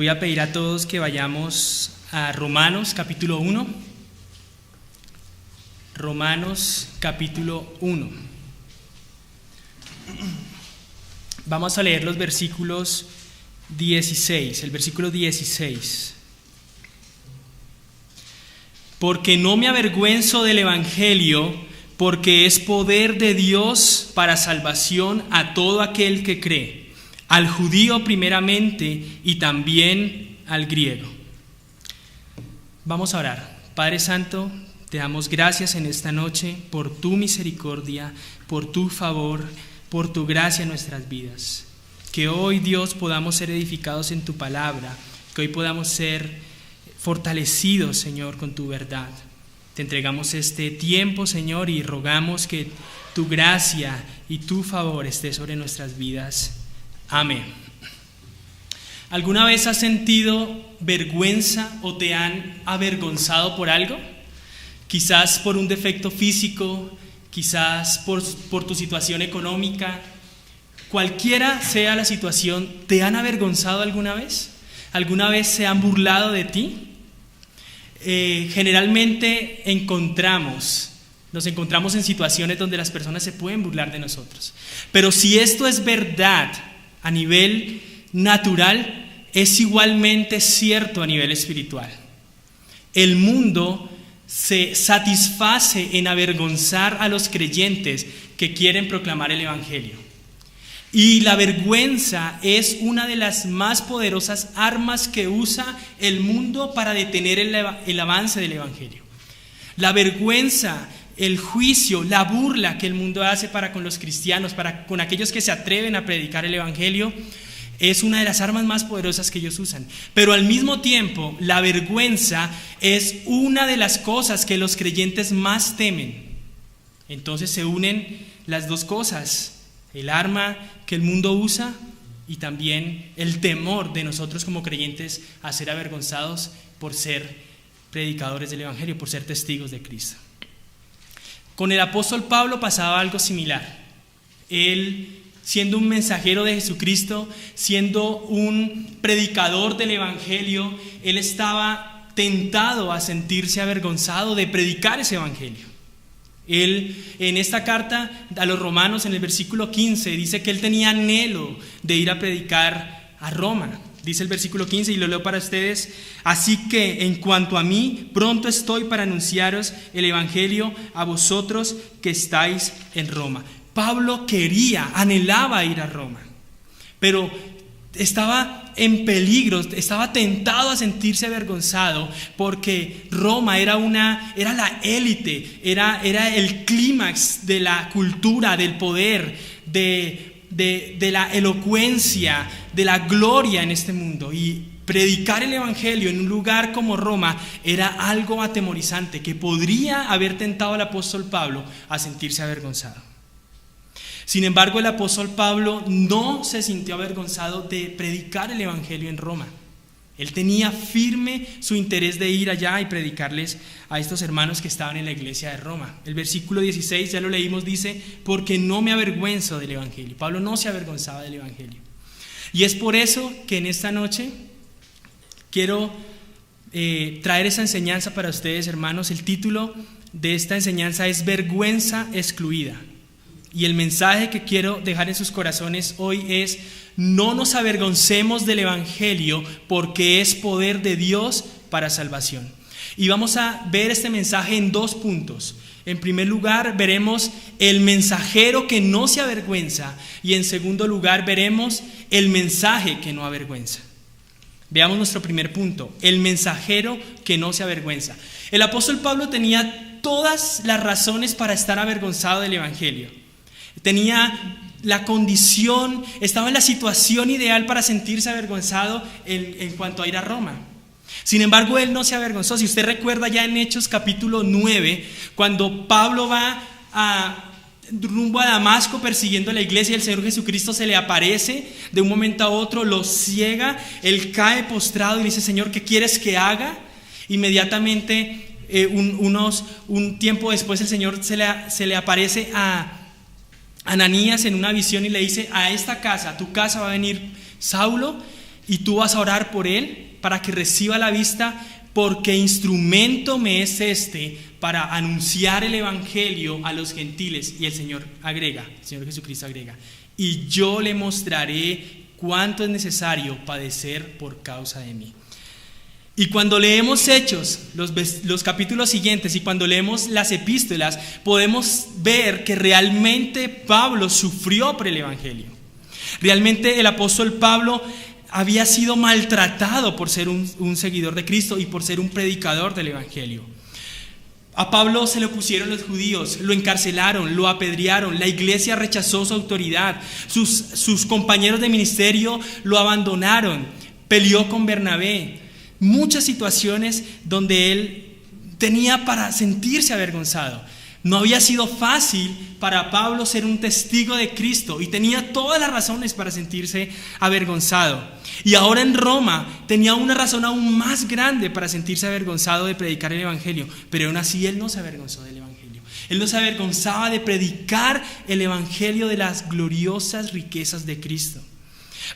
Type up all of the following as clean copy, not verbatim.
Voy a pedir a todos que vayamos a Romanos capítulo 1. Romanos capítulo 1. Vamos a leer los versículos 16, el versículo 16. Porque no me avergüenzo del Evangelio, porque es poder de Dios para salvación a todo aquel que cree, al judío primeramente y también al griego. Vamos a orar. Padre Santo, te damos gracias en esta noche por tu misericordia, por tu favor, por tu gracia en nuestras vidas. Que hoy, Dios, podamos ser edificados en tu palabra, que hoy podamos ser fortalecidos, Señor, con tu verdad. Te entregamos este tiempo, Señor, y rogamos que tu gracia y tu favor esté sobre nuestras vidas. Amén. ¿Alguna vez has sentido vergüenza o te han avergonzado por algo? Quizás por un defecto físico, quizás por tu situación económica. Cualquiera sea la situación, ¿te han avergonzado alguna vez? ¿Alguna vez se han burlado de ti? Generalmente nos encontramos en situaciones donde las personas se pueden burlar de nosotros. Pero si esto es verdad a nivel natural, es igualmente cierto a nivel espiritual. El mundo se satisface en avergonzar a los creyentes que quieren proclamar el Evangelio. Y la vergüenza es una de las más poderosas armas que usa el mundo para detener el avance del Evangelio. La vergüenza, el juicio, la burla que el mundo hace para con los cristianos, con aquellos que se atreven a predicar el Evangelio, es una de las armas más poderosas que ellos usan. Pero al mismo tiempo, la vergüenza es una de las cosas que los creyentes más temen. Entonces se unen las dos cosas. El arma que el mundo usa y también el temor de nosotros como creyentes a ser avergonzados por ser predicadores del Evangelio, por ser testigos de Cristo. Con el apóstol Pablo pasaba algo similar. Él, siendo un mensajero de Jesucristo, siendo un predicador del Evangelio, él estaba tentado a sentirse avergonzado de predicar ese Evangelio. Él, en esta carta a los romanos, en el versículo 15, dice que él tenía anhelo de ir a predicar a Roma. Dice el versículo 15, y lo leo para ustedes: así que en cuanto a mí, pronto estoy para anunciaros el Evangelio a vosotros que estáis en Roma. Pablo anhelaba ir a Roma, pero estaba en peligro, estaba tentado a sentirse avergonzado porque Roma era la élite, era el clímax de la cultura, del poder, de la elocuencia, de la gloria en este mundo. Y predicar el Evangelio en un lugar como Roma era algo atemorizante que podría haber tentado al apóstol Pablo a sentirse avergonzado. Sin embargo, el apóstol Pablo no se sintió avergonzado de predicar el Evangelio en Roma. Él tenía firme su interés de ir allá y predicarles a estos hermanos que estaban en la iglesia de Roma. El versículo 16, ya lo leímos, dice: porque no me avergüenzo del Evangelio. Pablo no se avergonzaba del Evangelio. Y es por eso que en esta noche quiero traer esa enseñanza para ustedes, hermanos. El título de esta enseñanza es Vergüenza excluida. Y el mensaje que quiero dejar en sus corazones hoy es: no nos avergoncemos del Evangelio, porque es poder de Dios para salvación. Y vamos a ver este mensaje en dos puntos. En primer lugar, veremos el mensajero que no se avergüenza, y en segundo lugar, veremos el mensaje que no avergüenza. Veamos nuestro primer punto: el mensajero que no se avergüenza. El apóstol Pablo tenía todas las razones para estar avergonzado del Evangelio. Tenía la condición, estaba en la situación ideal para sentirse avergonzado en cuanto a ir a Roma. Sin embargo, él no se avergonzó. Si usted recuerda, ya en Hechos capítulo 9, cuando Pablo va rumbo a Damasco persiguiendo a la iglesia, el Señor Jesucristo se le aparece de un momento a otro, lo ciega, él cae postrado y le dice: Señor, ¿qué quieres que haga? Inmediatamente, un tiempo después, el Señor se le aparece a Ananías en una visión y le dice: a esta casa, a tu casa va a venir Saulo, y tú vas a orar por él para que reciba la vista, porque instrumento me es este para anunciar el evangelio a los gentiles. Y el Señor Jesucristo agrega, y yo le mostraré cuánto es necesario padecer por causa de mí. Y cuando leemos Hechos, los capítulos siguientes, y cuando leemos las epístolas, podemos ver que realmente Pablo sufrió por el evangelio. Realmente el apóstol Pablo había sido maltratado por ser un seguidor de Cristo y por ser un predicador del evangelio. A Pablo se le opusieron los judíos, lo encarcelaron, lo apedrearon, la iglesia rechazó su autoridad, sus compañeros de ministerio lo abandonaron, peleó con Bernabé. Muchas situaciones donde él tenía para sentirse avergonzado. No había sido fácil para Pablo ser un testigo de Cristo y tenía todas las razones para sentirse avergonzado. Y ahora en Roma tenía una razón aún más grande para sentirse avergonzado de predicar el evangelio, pero aún así él no se avergonzó del evangelio. Él no se avergonzaba de predicar el evangelio de las gloriosas riquezas de Cristo.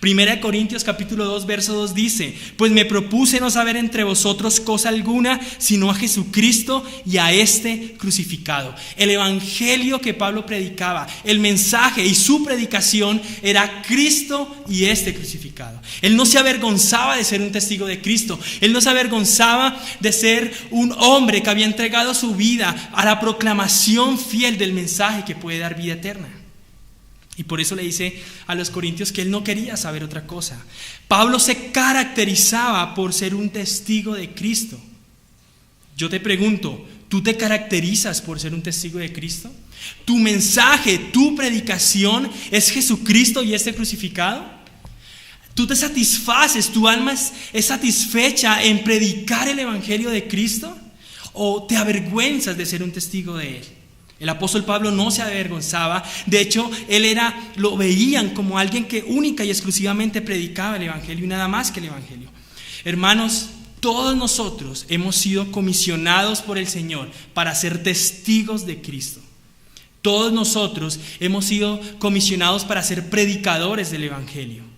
1 Corintios capítulo 2 verso 2 dice: pues me propuse no saber entre vosotros cosa alguna, sino a Jesucristo y a este crucificado. El evangelio que Pablo predicaba, el mensaje y su predicación era Cristo y este crucificado. Él no se avergonzaba de ser un testigo de Cristo. Él no se avergonzaba de ser un hombre que había entregado su vida a la proclamación fiel del mensaje que puede dar vida eterna. Y por eso le dice a los corintios que él no quería saber otra cosa. Pablo se caracterizaba por ser un testigo de Cristo. Yo te pregunto, ¿tú te caracterizas por ser un testigo de Cristo? ¿Tu mensaje, tu predicación es Jesucristo y este crucificado? ¿Tú te satisfaces, tu alma es satisfecha en predicar el evangelio de Cristo? ¿O te avergüenzas de ser un testigo de él? El apóstol Pablo no se avergonzaba. De hecho, lo veían como alguien que única y exclusivamente predicaba el evangelio y nada más que el evangelio. Hermanos, todos nosotros hemos sido comisionados por el Señor para ser testigos de Cristo. Todos nosotros hemos sido comisionados para ser predicadores del evangelio.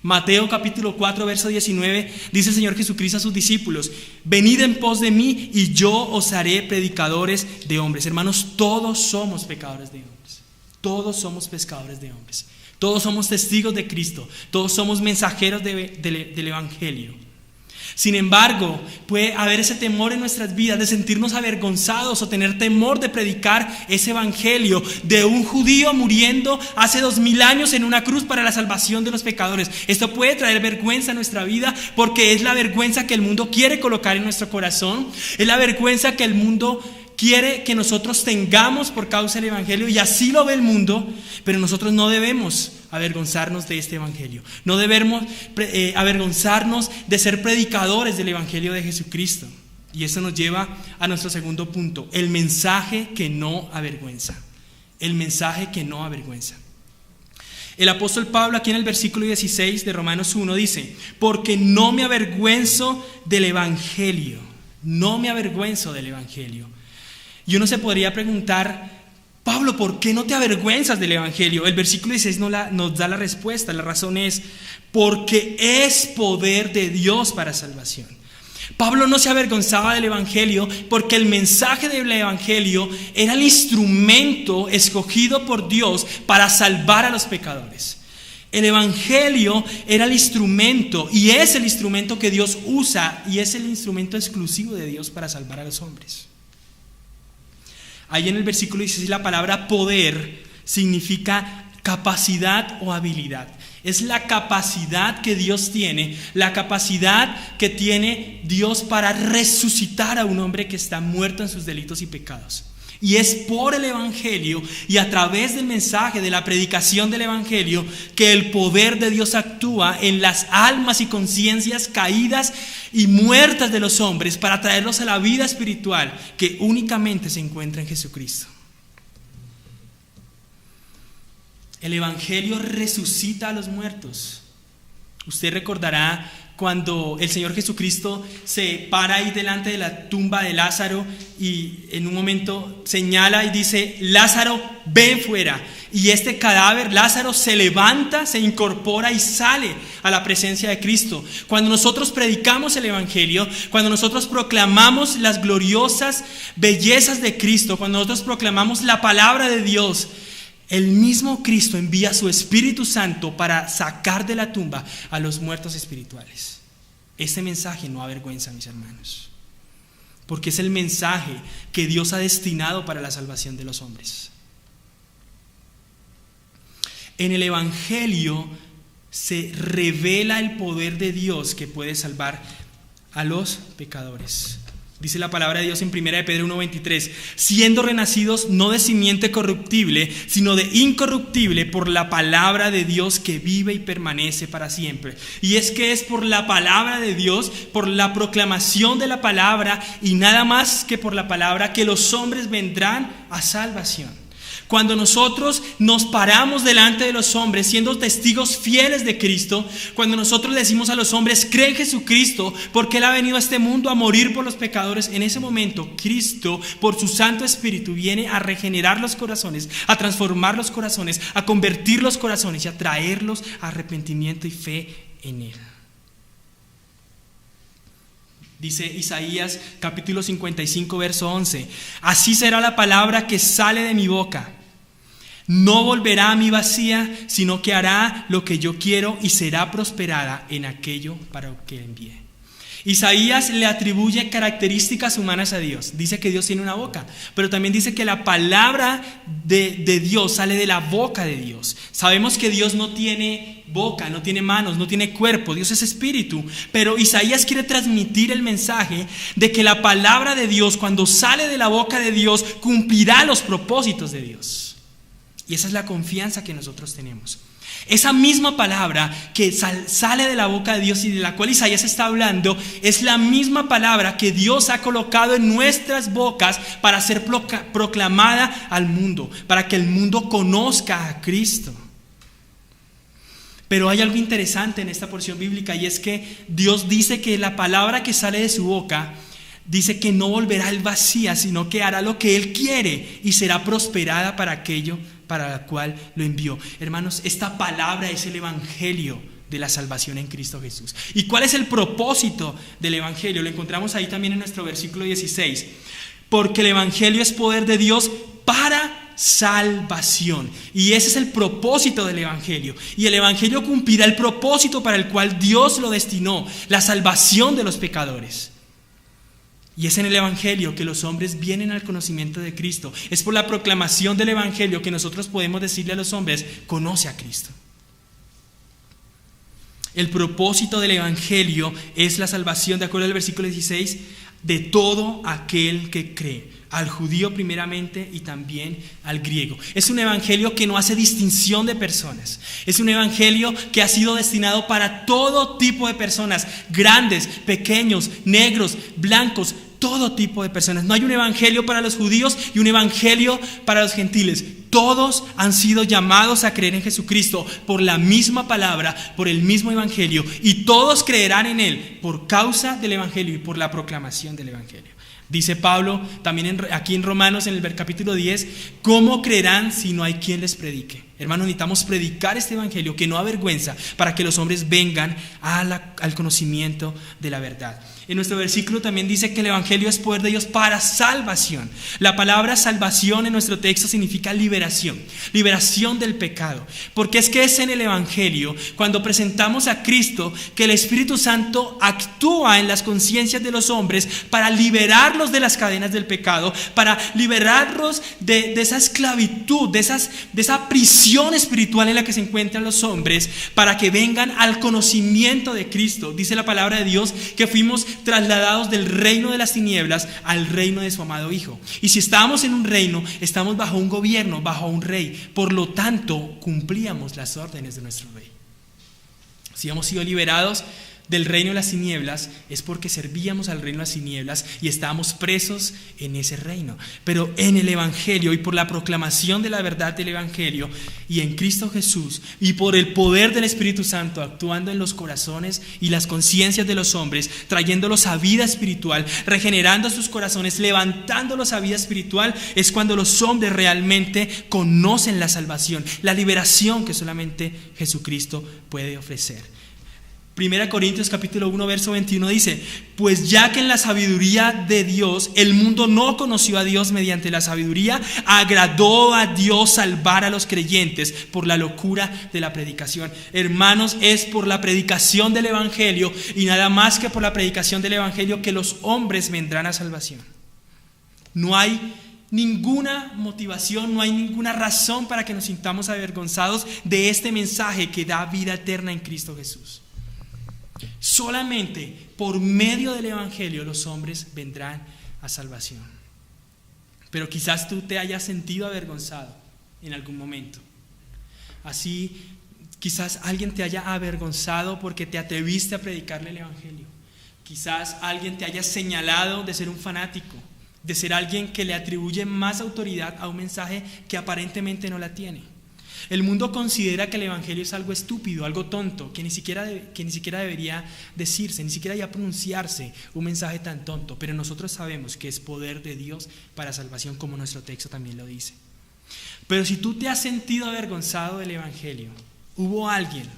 Mateo capítulo 4 verso 19 dice el Señor Jesucristo a sus discípulos: venid en pos de mí y yo os haré predicadores de hombres. Hermanos, todos somos pecadores de hombres. Todos somos pescadores de hombres. Todos somos testigos de Cristo. Todos somos mensajeros del evangelio. Sin embargo, puede haber ese temor en nuestras vidas de sentirnos avergonzados o tener temor de predicar ese evangelio de un judío muriendo hace 2000 años en una cruz para la salvación de los pecadores. Esto puede traer vergüenza a nuestra vida porque es la vergüenza que el mundo quiere colocar en nuestro corazón. Es la vergüenza que el mundo quiere que nosotros tengamos por causa del evangelio, y así lo ve el mundo, pero nosotros no debemos avergonzarnos de este evangelio. No debemos avergonzarnos de ser predicadores del evangelio de Jesucristo. Y eso nos lleva a nuestro segundo punto: el mensaje que no avergüenza. El mensaje que no avergüenza. El apóstol Pablo aquí en el versículo 16 de Romanos 1 dice: porque no me avergüenzo del evangelio. No me avergüenzo del evangelio. Y uno se podría preguntar: Pablo, ¿por qué no te avergüenzas del evangelio? El versículo 16 nos da la respuesta. La razón es: porque es poder de Dios para salvación. Pablo no se avergonzaba del evangelio porque el mensaje del evangelio era el instrumento escogido por Dios para salvar a los pecadores. El evangelio era el instrumento, y es el instrumento que Dios usa, y es el instrumento exclusivo de Dios para salvar a los hombres. Ahí en el versículo 16 la palabra poder significa capacidad o habilidad. Es la capacidad que Dios tiene, la capacidad que tiene Dios para resucitar a un hombre que está muerto en sus delitos y pecados. Y es por el evangelio y a través del mensaje, de la predicación del evangelio, que el poder de Dios actúa en las almas y conciencias caídas y muertas de los hombres para traerlos a la vida espiritual que únicamente se encuentra en Jesucristo. El evangelio resucita a los muertos. Usted recordará cuando el Señor Jesucristo se para ahí delante de la tumba de Lázaro y en un momento señala y dice: Lázaro, ven fuera. Y este cadáver, Lázaro, se levanta, se incorpora y sale a la presencia de Cristo. Cuando nosotros predicamos el Evangelio, cuando nosotros proclamamos las gloriosas bellezas de Cristo, cuando nosotros proclamamos la palabra de Dios, el mismo Cristo envía su Espíritu Santo para sacar de la tumba a los muertos espirituales. Este mensaje no avergüenza, mis hermanos, porque es el mensaje que Dios ha destinado para la salvación de los hombres. En el Evangelio se revela el poder de Dios que puede salvar a los pecadores. Dice la palabra de Dios en 1 Pedro 1:23, siendo renacidos no de simiente corruptible, sino de incorruptible por la palabra de Dios que vive y permanece para siempre. Y es que es por la palabra de Dios, por la proclamación de la palabra y nada más que por la palabra que los hombres vendrán a salvación. Cuando nosotros nos paramos delante de los hombres siendo testigos fieles de Cristo, cuando nosotros decimos a los hombres: cree en Jesucristo porque Él ha venido a este mundo a morir por los pecadores, en ese momento Cristo, por su Santo Espíritu, viene a regenerar los corazones, a transformar los corazones, a convertir los corazones y a traerlos a arrepentimiento y fe en Él. Dice Isaías capítulo 55 verso 11: así será la palabra que sale de mi boca. No volverá a mí vacía, sino que hará lo que yo quiero y será prosperada en aquello para lo que envíe. Isaías le atribuye características humanas a Dios. Dice que Dios tiene una boca, pero también dice que la palabra de Dios sale de la boca de Dios. Sabemos que Dios no tiene boca, no tiene manos, no tiene cuerpo. Dios es espíritu, pero Isaías quiere transmitir el mensaje de que la palabra de Dios, cuando sale de la boca de Dios, cumplirá los propósitos de Dios. Y esa es la confianza que nosotros tenemos. Esa misma palabra que sale de la boca de Dios y de la cual Isaías está hablando, es la misma palabra que Dios ha colocado en nuestras bocas para ser proclamada al mundo, para que el mundo conozca a Cristo. Pero hay algo interesante en esta porción bíblica, y es que Dios dice que la palabra que sale de su boca, dice que no volverá al vacía, sino que hará lo que Él quiere y será prosperada para aquello para la cual lo envió. Hermanos, esta palabra es el evangelio de la salvación en Cristo Jesús. ¿Y cuál es el propósito del evangelio? Lo encontramos ahí también en nuestro versículo 16. Porque el evangelio es poder de Dios para salvación. Y ese es el propósito del evangelio. Y el evangelio cumplirá el propósito para el cual Dios lo destinó: la salvación de los pecadores. Y es en el evangelio que los hombres vienen al conocimiento de Cristo. Es por la proclamación del evangelio que nosotros podemos decirle a los hombres: conoce a Cristo. El propósito del evangelio es la salvación, de acuerdo al versículo 16, de todo aquel que cree, al judío primeramente y también al griego. Es un evangelio que no hace distinción de personas. Es un evangelio que ha sido destinado para todo tipo de personas, grandes, pequeños, negros, blancos, todo tipo de personas. No hay un evangelio para los judíos y un evangelio para los gentiles. Todos han sido llamados a creer en Jesucristo por la misma palabra, por el mismo evangelio, y todos creerán en Él por causa del evangelio y por la proclamación del evangelio. Dice Pablo también aquí en Romanos, en el capítulo 10, ¿cómo creerán si no hay quien les predique? Hermanos, necesitamos predicar este evangelio que no avergüenza, para que los hombres vengan al conocimiento de la verdad. En nuestro versículo también dice que el evangelio es poder de Dios para salvación. La palabra salvación en nuestro texto significa liberación, liberación del pecado. Porque es que es en el evangelio, cuando presentamos a Cristo, que el Espíritu Santo actúa en las conciencias de los hombres para liberarlos de las cadenas del pecado, para liberarlos de esa esclavitud, de esa prisión espiritual en la que se encuentran los hombres, para que vengan al conocimiento de Cristo. Dice la palabra de Dios que fuimos trasladados del reino de las tinieblas al reino de su amado Hijo. Y si estábamos en un reino, estamos bajo un gobierno, bajo un rey. Por lo tanto, cumplíamos las órdenes de nuestro rey. Si hemos sido liberados del reino de las tinieblas es porque servíamos al reino de las tinieblas y estábamos presos en ese reino. Pero en el Evangelio y por la proclamación de la verdad del Evangelio y en Cristo Jesús y por el poder del Espíritu Santo actuando en los corazones y las conciencias de los hombres, trayéndolos a vida espiritual, regenerando sus corazones, levantándolos a vida espiritual, es cuando los hombres realmente conocen la salvación, la liberación que solamente Jesucristo puede ofrecer. 1 Corintios capítulo 1 verso 21 dice: pues ya que en la sabiduría de Dios el mundo no conoció a Dios, mediante la sabiduría agradó a Dios salvar a los creyentes por la locura de la predicación. Hermanos, es por la predicación del Evangelio y nada más que por la predicación del Evangelio que los hombres vendrán a salvación. No hay ninguna motivación, no hay ninguna razón para que nos sintamos avergonzados de este mensaje que da vida eterna en Cristo Jesús. Solamente por medio del Evangelio los hombres vendrán a salvación. Pero quizás tú te hayas sentido avergonzado en algún momento. Así, quizás alguien te haya avergonzado porque te atreviste a predicarle el Evangelio. Quizás alguien te haya señalado de ser un fanático, de ser alguien que le atribuye más autoridad a un mensaje que aparentemente no la tiene. El mundo considera que el Evangelio es algo estúpido, algo tonto, que ni siquiera debería decirse, ni siquiera debería pronunciarse un mensaje tan tonto. Pero nosotros sabemos que es poder de Dios para salvación, como nuestro texto también lo dice. Pero si tú te has sentido avergonzado del Evangelio, hubo alguien,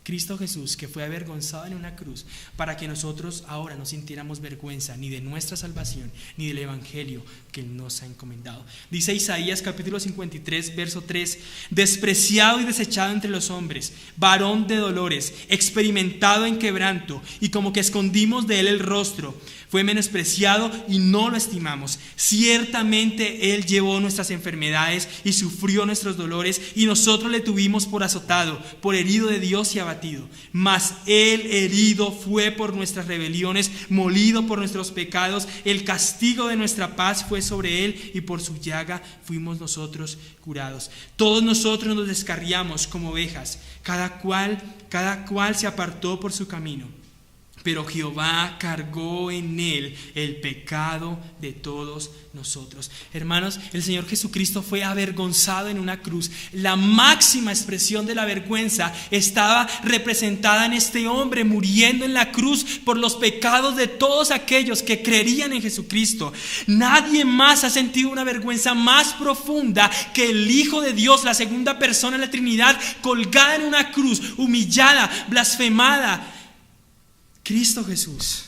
Cristo Jesús, que fue avergonzado en una cruz para que nosotros ahora no sintiéramos vergüenza ni de nuestra salvación ni del Evangelio que Él nos ha encomendado. Dice Isaías capítulo 53 verso 3: despreciado y desechado entre los hombres, varón de dolores, experimentado en quebranto, y como que escondimos de Él el rostro. Fue menospreciado y no lo estimamos. Ciertamente Él llevó nuestras enfermedades y sufrió nuestros dolores, y nosotros le tuvimos por azotado, por herido de Dios y abatido. Mas Él herido fue por nuestras rebeliones, molido por nuestros pecados. El castigo de nuestra paz fue sobre Él, y por su llaga fuimos nosotros curados. Todos nosotros nos descarriamos como ovejas, cada cual se apartó por su camino. Pero Jehová cargó en Él el pecado de todos nosotros. Hermanos, el Señor Jesucristo fue avergonzado en una cruz. La máxima expresión de la vergüenza estaba representada en este hombre muriendo en la cruz por los pecados de todos aquellos que creerían en Jesucristo. Nadie más ha sentido una vergüenza más profunda que el Hijo de Dios, la segunda persona de la Trinidad, colgada en una cruz, humillada, blasfemada. Cristo Jesús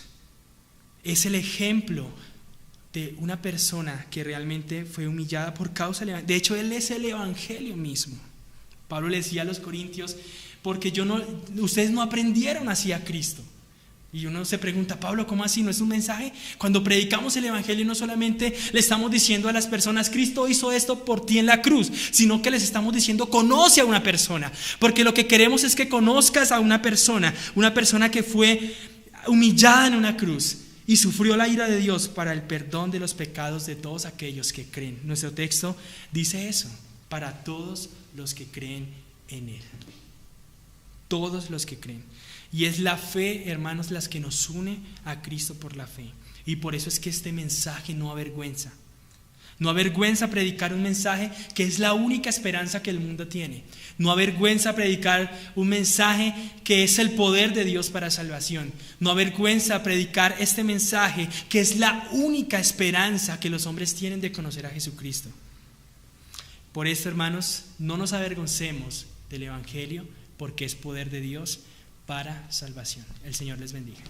es el ejemplo de una persona que realmente fue humillada por causa del Evangelio. De hecho, Él es el Evangelio mismo. Pablo le decía a los corintios: porque ustedes no aprendieron así a Cristo. Y uno se pregunta: Pablo, ¿cómo así? ¿No es un mensaje? Cuando predicamos el Evangelio no solamente le estamos diciendo a las personas: Cristo hizo esto por ti en la cruz, sino que les estamos diciendo: conoce a una persona. Porque lo que queremos es que conozcas a una persona que fue humillada en una cruz y sufrió la ira de Dios para el perdón de los pecados de todos aquellos que creen. Nuestro texto dice eso: para todos los que creen en Él. Todos los que creen. Y es la fe, hermanos, las que nos une a Cristo por la fe. Y por eso es que este mensaje no avergüenza. No avergüenza predicar un mensaje que es la única esperanza que el mundo tiene. No avergüenza predicar un mensaje que es el poder de Dios para salvación. No avergüenza predicar este mensaje que es la única esperanza que los hombres tienen de conocer a Jesucristo. Por esto, hermanos, no nos avergoncemos del Evangelio, porque es poder de Dios para salvación. El Señor les bendiga.